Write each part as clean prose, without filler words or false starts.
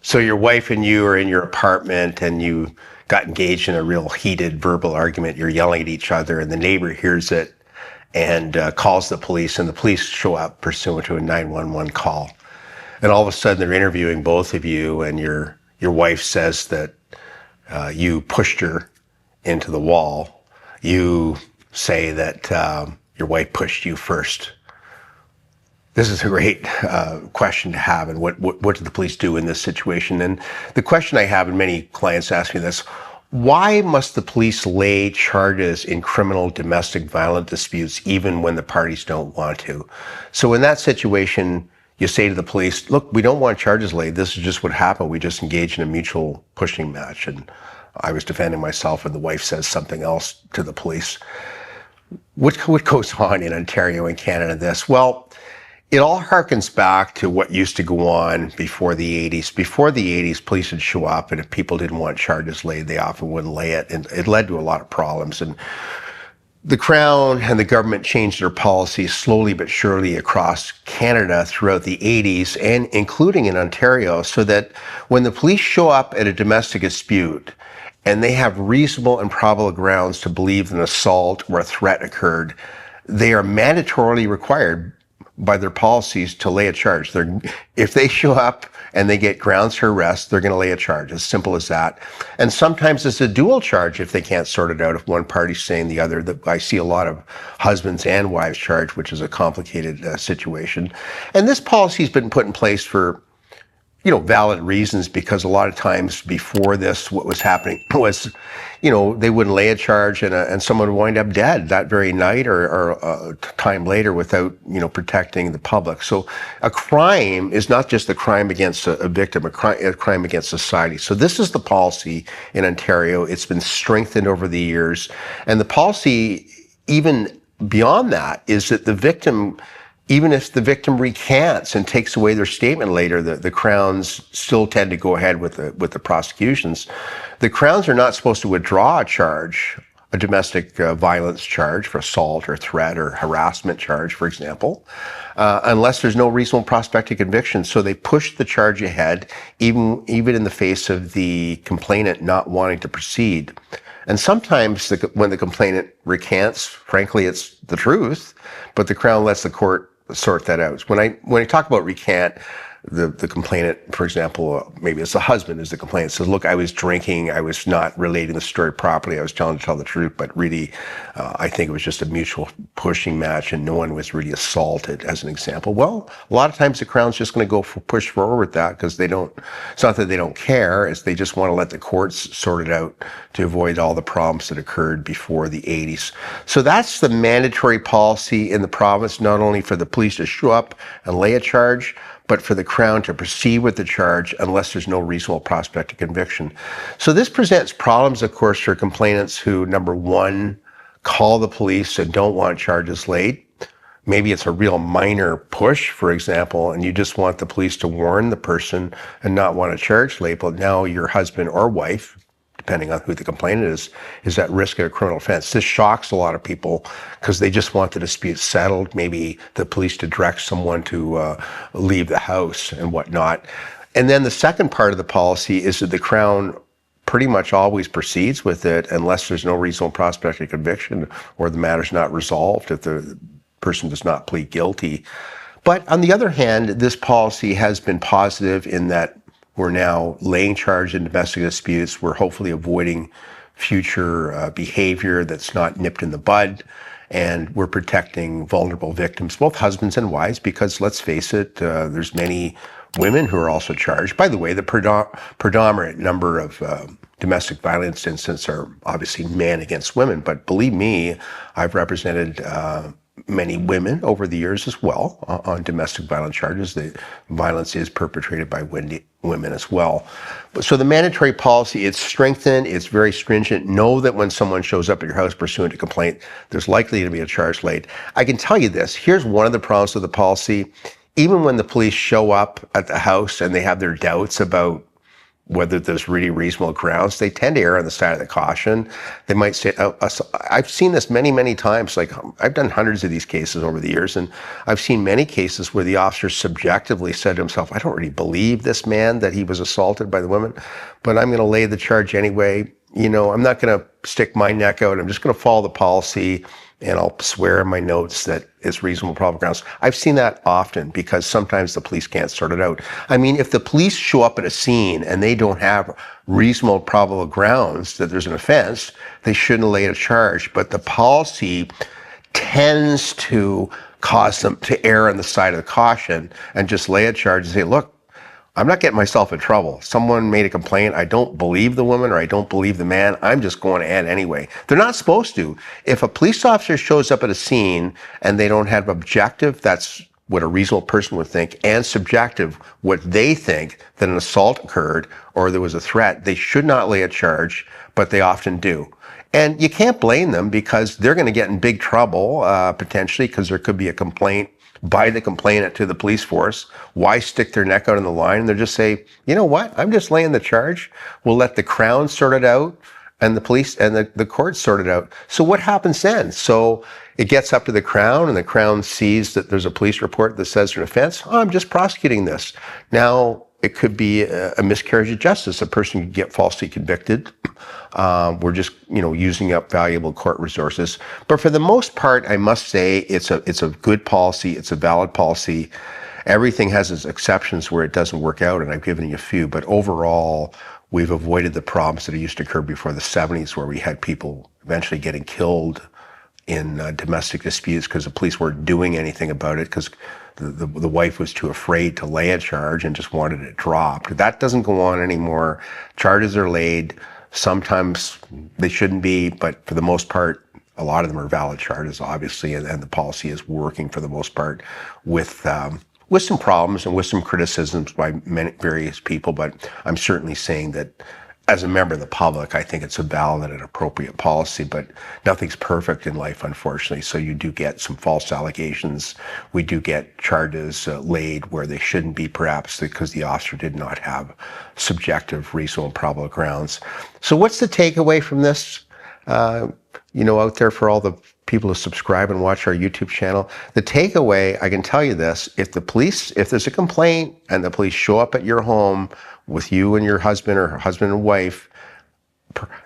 So your wife and you are in your apartment and you got engaged in a real heated verbal argument. You're yelling at each other and the neighbor hears it and calls the police, and the police show up pursuant to a 911 call. And all of a sudden they're interviewing both of you, and your wife says that you pushed her into the wall. You say that your wife pushed you first. This is a great question to have, and what do the police do in this situation? And the question I have, and many clients ask me this, why must the police lay charges in criminal domestic violent disputes even when the parties don't want to? So in that situation, you say to the police, look, we don't want charges laid. This is just what happened. We just engaged in a mutual pushing match, and I was defending myself, and the wife says something else to the police. What goes on in Ontario and Canada in this? Well, it all harkens back to what used to go on before the 80s. Before the 80s, police would show up, and if people didn't want charges laid, they often wouldn't lay it, and it led to a lot of problems. And the Crown and the government changed their policies slowly but surely across Canada throughout the 80s, and including in Ontario, so that when the police show up at a domestic dispute and they have reasonable and probable grounds to believe an assault or a threat occurred, they are mandatorily required by their policies to lay a charge. If they show up and they get grounds for arrest, they're going to lay a charge. As simple as that. And sometimes it's a dual charge if they can't sort it out, if one party's saying the other. I see a lot of husbands and wives charged, which is a complicated situation. And this policy has been put in place for valid reasons, because a lot of times before this, what was happening was, they wouldn't lay a charge and someone would wind up dead that very night or time later without, protecting the public. So a crime is not just a crime against a victim, a crime against society. So this is the policy in Ontario. It's been strengthened over the years. And the policy, even beyond that, is that the victim, even if the victim recants and takes away their statement later, the Crowns still tend to go ahead with the prosecutions. The Crowns are not supposed to withdraw a charge, a domestic violence charge for assault or threat or harassment charge, for example, unless there's no reasonable prospect of conviction. So they push the charge ahead, even in the face of the complainant not wanting to proceed. And sometimes when the complainant recants, frankly, it's the truth, but the Crown lets the court sort that out. When I talk about recant, the complainant, for example, maybe it's the husband is the complainant, says, look, I was drinking, I was not relating the story properly, I was telling to tell the truth, but really, I think it was just a mutual pushing match and no one was really assaulted, as an example. Well, a lot of times the Crown's just going to go push forward with that, because it's not that they don't care, it's they just want to let the courts sort it out to avoid all the problems that occurred before the 80s. So that's the mandatory policy in the province, not only for the police to show up and lay a charge, but for the Crown to proceed with the charge unless there's no reasonable prospect of conviction. So this presents problems, of course, for complainants who, number one, call the police and don't want charges laid. Maybe it's a real minor push, for example, and you just want the police to warn the person and not want a charge laid, but now your husband or wife, depending on who the complainant is at risk of a criminal offense. This shocks a lot of people because they just want the dispute settled, maybe the police to direct someone to leave the house and whatnot. And then the second part of the policy is that the Crown pretty much always proceeds with it unless there's no reasonable prospect of conviction or the matter's not resolved if the person does not plead guilty. But on the other hand, this policy has been positive in that we're now laying charge in domestic disputes. We're hopefully avoiding future behavior that's not nipped in the bud. And we're protecting vulnerable victims, both husbands and wives, because let's face it, there's many women who are also charged. By the way, the predominant number of domestic violence incidents are obviously men against women. But believe me, I've represented many women over the years as well on domestic violence charges. The violence is perpetrated by women as well. So the mandatory policy, it's strengthened, it's very stringent. Know that when someone shows up at your house pursuant to complaint, there's likely to be a charge laid. I can tell you this, here's one of the problems with the policy. Even when the police show up at the house and they have their doubts about whether there's really reasonable grounds, they tend to err on the side of the caution. They might say, I've seen this many, many times. Like, I've done hundreds of these cases over the years, and I've seen many cases where the officer subjectively said to himself, I don't really believe this man that he was assaulted by the woman, but I'm going to lay the charge anyway. You know, I'm not going to stick my neck out. I'm just going to follow the policy, and I'll swear in my notes that it's reasonable probable grounds. I've seen that often because sometimes the police can't sort it out. I mean, if the police show up at a scene and they don't have reasonable probable grounds that there's an offense, they shouldn't lay a charge. But the policy tends to cause them to err on the side of the caution and just lay a charge and say, look, I'm not getting myself in trouble. Someone made a complaint. I don't believe the woman or I don't believe the man. I'm just going ahead anyway. They're not supposed to. If a police officer shows up at a scene and they don't have objective, that's what a reasonable person would think, and subjective, what they think that an assault occurred or there was a threat, they should not lay a charge, but they often do. And you can't blame them because they're going to get in big trouble, potentially, because there could be a complaint by the complainant to the police force. Why stick their neck out on the line? And they'll just say, you know what? I'm just laying the charge. We'll let the Crown sort it out and the police and the courts sort it out. So what happens then? So it gets up to the Crown and the Crown sees that there's a police report that says there's an offense. Oh, I'm just prosecuting this. Now, it could be a miscarriage of justice. A person could get falsely convicted. We're just, using up valuable court resources. But for the most part, I must say it's a good policy. It's a valid policy. Everything has its exceptions where it doesn't work out, and I've given you a few. But overall, we've avoided the problems that used to occur before the 70s, where we had people eventually getting killed in domestic disputes because the police weren't doing anything about it because the wife was too afraid to lay a charge and just wanted it dropped. That doesn't go on anymore. Charges are laid. Sometimes they shouldn't be, but for the most part, a lot of them are valid charges, obviously, and the policy is working for the most part with some problems and with some criticisms by various people. But I'm certainly saying that as a member of the public, I think it's a valid and appropriate policy, but nothing's perfect in life, unfortunately. So you do get some false allegations. We do get charges laid where they shouldn't be, perhaps because the officer did not have subjective, reasonable, probable grounds. So what's the takeaway from this? Out there for all the people who subscribe and watch our YouTube channel, the takeaway, I can tell you this, if there's a complaint and the police show up at your home with you and your husband or husband and wife,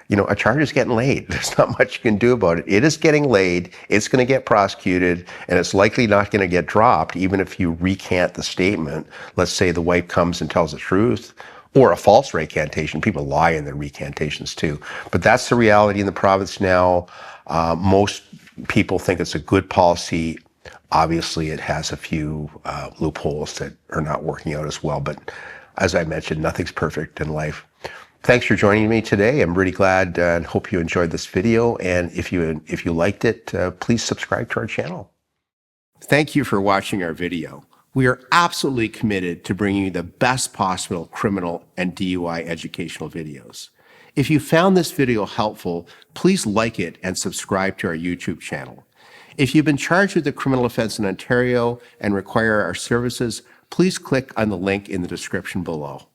a charge is getting laid. There's not much you can do about it. It is getting laid. It's going to get prosecuted, and it's likely not going to get dropped, even if you recant the statement. Let's say the wife comes and tells the truth, or a false recantation. People lie in their recantations too. But that's the reality in the province now. Most people think it's a good policy. Obviously, it has a few loopholes that are not working out as well. But as I mentioned, nothing's perfect in life. Thanks for joining me today. I'm really glad and hope you enjoyed this video. And if you liked it, please subscribe to our channel. Thank you for watching our video. We are absolutely committed to bringing you the best possible criminal and DUI educational videos. If you found this video helpful, please like it and subscribe to our YouTube channel. If you've been charged with a criminal offense in Ontario and require our services, please click on the link in the description below.